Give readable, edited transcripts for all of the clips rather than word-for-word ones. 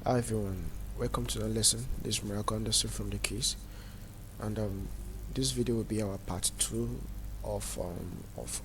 Hi everyone, welcome to the lesson. This is Miracle Understood from the keys, and this video will be our part 2 of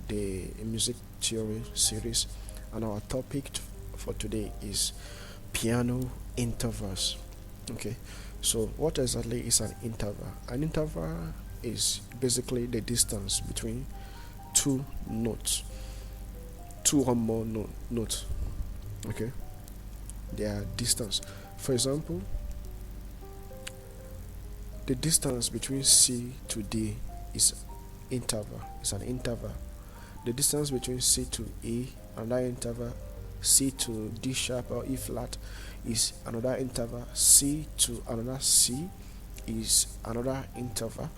the music theory series, and our topic for today is piano intervals. Okay, so what exactly is an interval? An interval is basically the distance between two notes, two or more notes. Okay, their distance. For example, the distance between C to D is interval. It's an interval. The distance between C to E, another interval. C to D sharp or E flat is another interval. C to another C is another interval.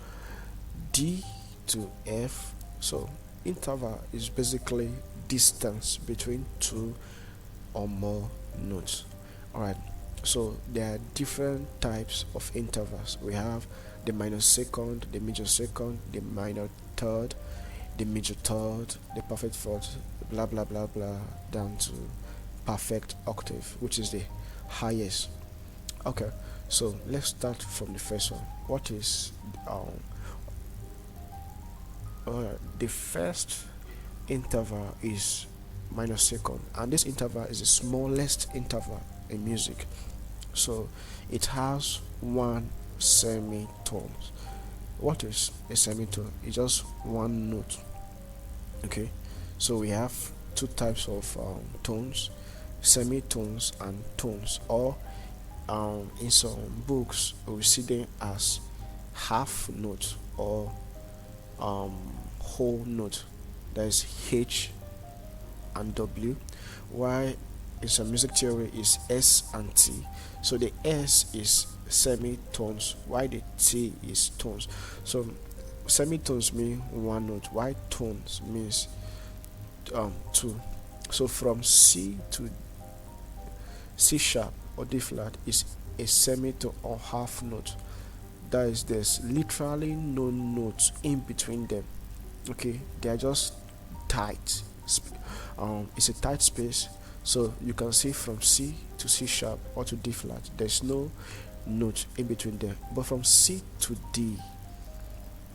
D to F. So interval is basically distance between two or more notes. Alright, so there are different types of intervals. We have the minor second, the major second, the minor third, the major third, the perfect fourth, blah blah blah blah, down to perfect octave, which is the highest. Okay, so let's start from the first one. What is the first interval is minor second, and this interval is the smallest interval in music. So it has one semitone. What is a semitone? It's just one note. Okay, so we have two types of tones: semitones and tones. Or in some books we see them as half note or whole note. That is H and W, while in some music theory is S and T. So the S is semitones, while the T is tones. So semitones mean one note, while tones means two. So from C to C sharp or D flat is a semitone or half note. That is, there's literally no notes in between them. Okay, they are just tight. It's a tight space, so you can see from C to C sharp or to D flat, there's no note in between them. But from C to D,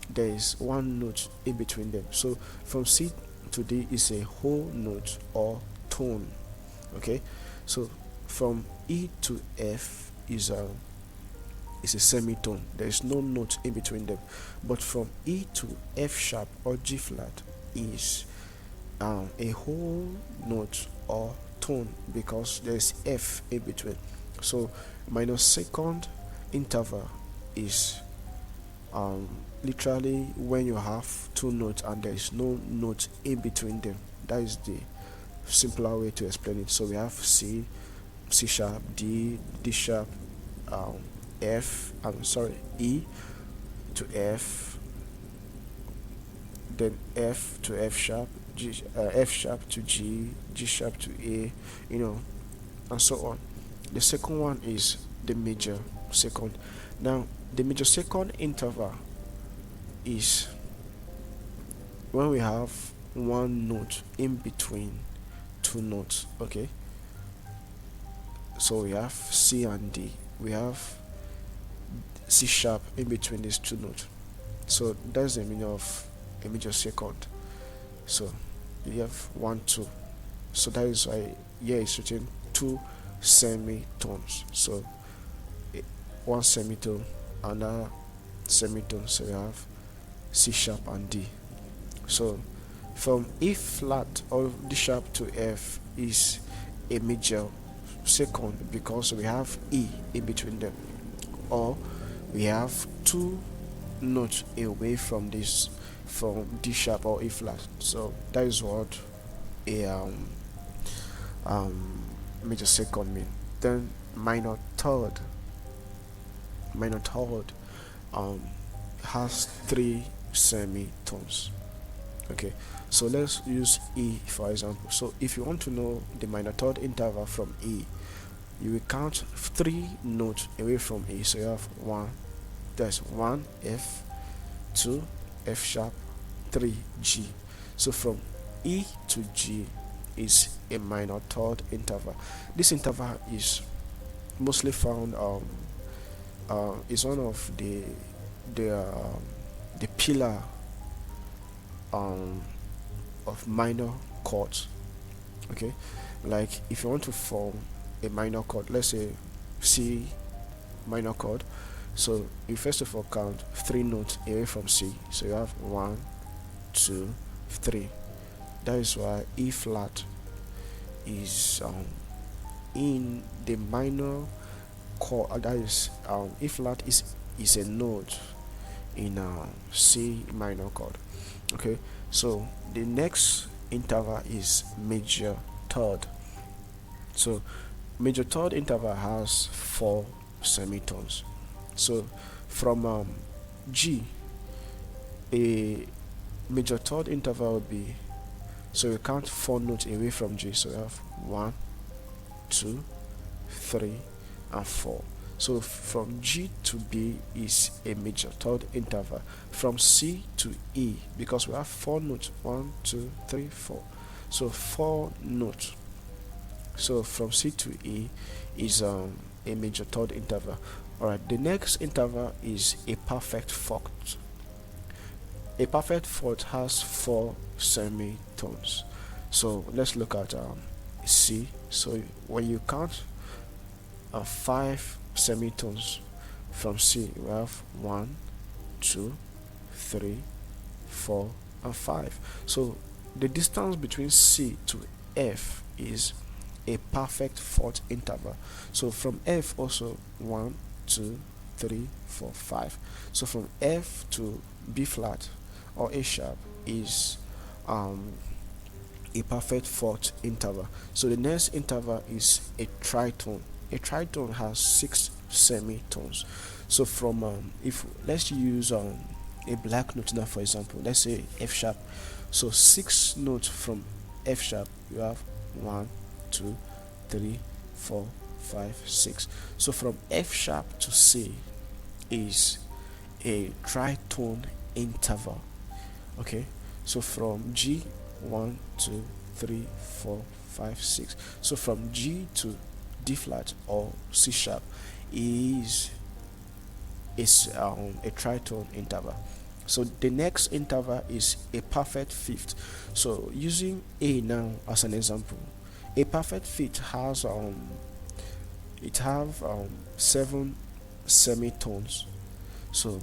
there is one note in between them. So from C to D is a whole note or tone. Okay, so from E to F is a semitone. There is no note in between them. But from E to F sharp or G flat is a whole note or tone, because there's F in between. So minor second interval is literally when you have two notes and there is no note in between them. That is the simpler way to explain it. So we have C, C sharp, D, D sharp, F, I'm sorry, E to F, then F to F sharp, G, F sharp to G, G sharp to A, and so on. The second one is the major second. Now, the major second interval is when we have one note in between two notes. Okay, so we have C and D. We have C sharp in between these two notes. So that's the meaning of a major second. So you have 1 2. So that is why here it's written two semitones. So one semitone, another semitone. So you have C sharp and D. So from E flat or D sharp to F is a major second, because we have E in between them, or we have two notes away from this, from D sharp or E flat. So that is what a major second mean. Then minor third has three semitones. Okay, so let's use E for example. So if you want to know the minor third interval from E, you will count three notes away from E. So you have one, that's 1 F, 2 F sharp, 3 G. So from E to G is a minor third interval. This interval is mostly found is one of the um, the pillar um, of minor chords. Okay, like if you want to form a minor chord, let's say C minor chord, so you first of all count 3 notes away from C. So you have 1, 2, 3. That is why E flat is in the minor chord. That is E flat is a note in C minor chord. Okay, so the next interval is major third. So major third interval has 4 semitones. So from G, a major third interval would be, so you count 4 notes away from G. So you have 1, 2, 3, and 4. So from G to B is a major third interval. From C to E, because we have 4 notes, 1, 2, 3, 4. So 4 notes. So from C to E is a major third interval. Alright, the next interval is a perfect fourth. A perfect fourth has 4 semitones. So let's look at C. So when you count 5 semitones from C, we have 1, 2, 3, 4, and 5. So the distance between C to F is a perfect fourth interval. So from F also 1, 2, 3, 4, 5. So from F to B flat or A sharp is a perfect fourth interval. So the next interval is a tritone. A tritone has 6 semitones. So from if let's use a black note now, for example, let's say F sharp. So 6 notes from F sharp, you have 1, 2, 3, 4, 5, 6. So from F sharp to C is a tritone interval. Okay, so from G, 1, 2, 3, 4, 5, 6. So from G to D flat or C sharp is a tritone interval. So the next interval is a perfect fifth. So using A now as an example, a perfect fifth has 7 semitones. So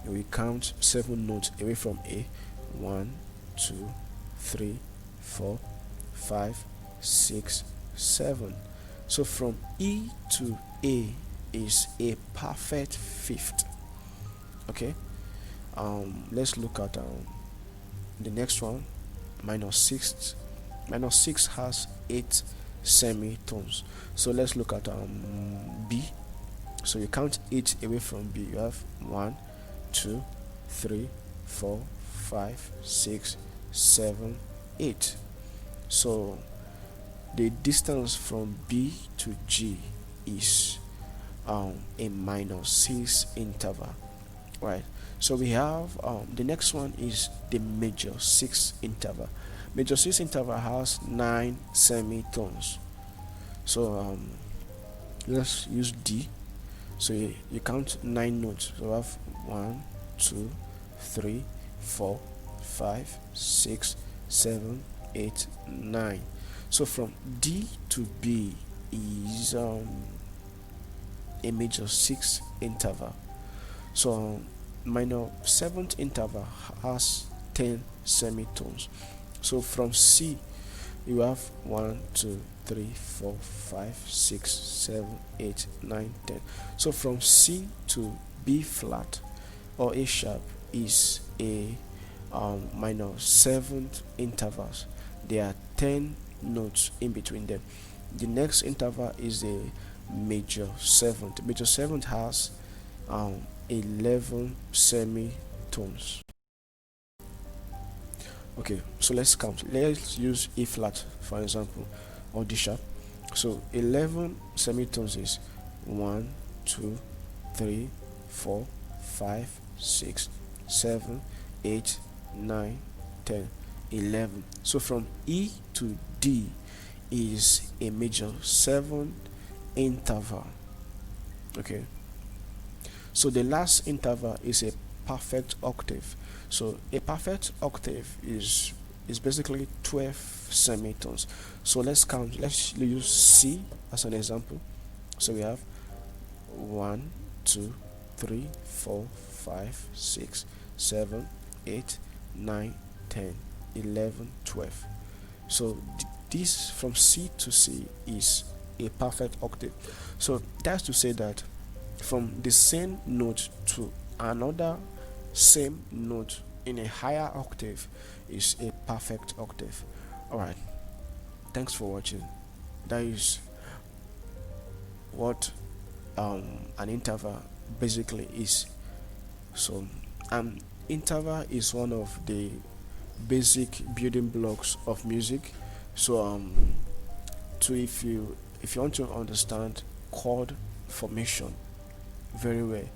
we count 7 notes away from A. 1, 2, 3, 4, 5, 6, 7. So from E to A is a perfect fifth. Okay, let's look at the next one, minor sixth. Minor 6 has 8 semitones. So let's look at B. So you count 8 away from B, you have 1, 2, 3, 4, 5, 6, 7, 8. So the distance from B to G is a minor 6 interval, right? So we have the next one is the major 6 interval. Major 6 interval has 9 semitones. So let's use D. So you count 9 notes. So we have 1, 2, 3, 4, 5, 6, 7, 8, 9. So from D to B is a major 6 interval. So minor 7th interval has 10 semitones. So from C you have 1, 2, 3, 4, 5, 6, 7, 8, 9, 10. So from C to B flat or A sharp is a minor 7th intervals. There are 10 notes in between them. The next interval is a major 7th. Major 7th has 11 semitones. Okay, so let's count. Let's use E flat for example, or D sharp. So 11 semitones is 1, 2, 3, 4, 5, 6, 7, 8, 9, 10, 11. So from E to D is a major 7 interval. Okay, so the last interval is a perfect octave. So a perfect octave is basically 12 semitones. So let's count. Let's use C as an example. So we have 1, 2, 3, 4, 5, 6, 7, 8, 9, 10, 11, 12. So this from C to C is a perfect octave. So that's to say that from the same note to another same note in a higher octave is a perfect octave. Alright, thanks for watching. That is what an interval basically is. So an interval is one of the basic building blocks of music. So to if you want to understand chord formation very well,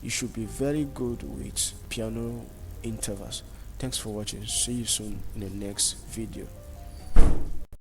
you should be very good with piano intervals. Thanks for watching. See you soon in the next video.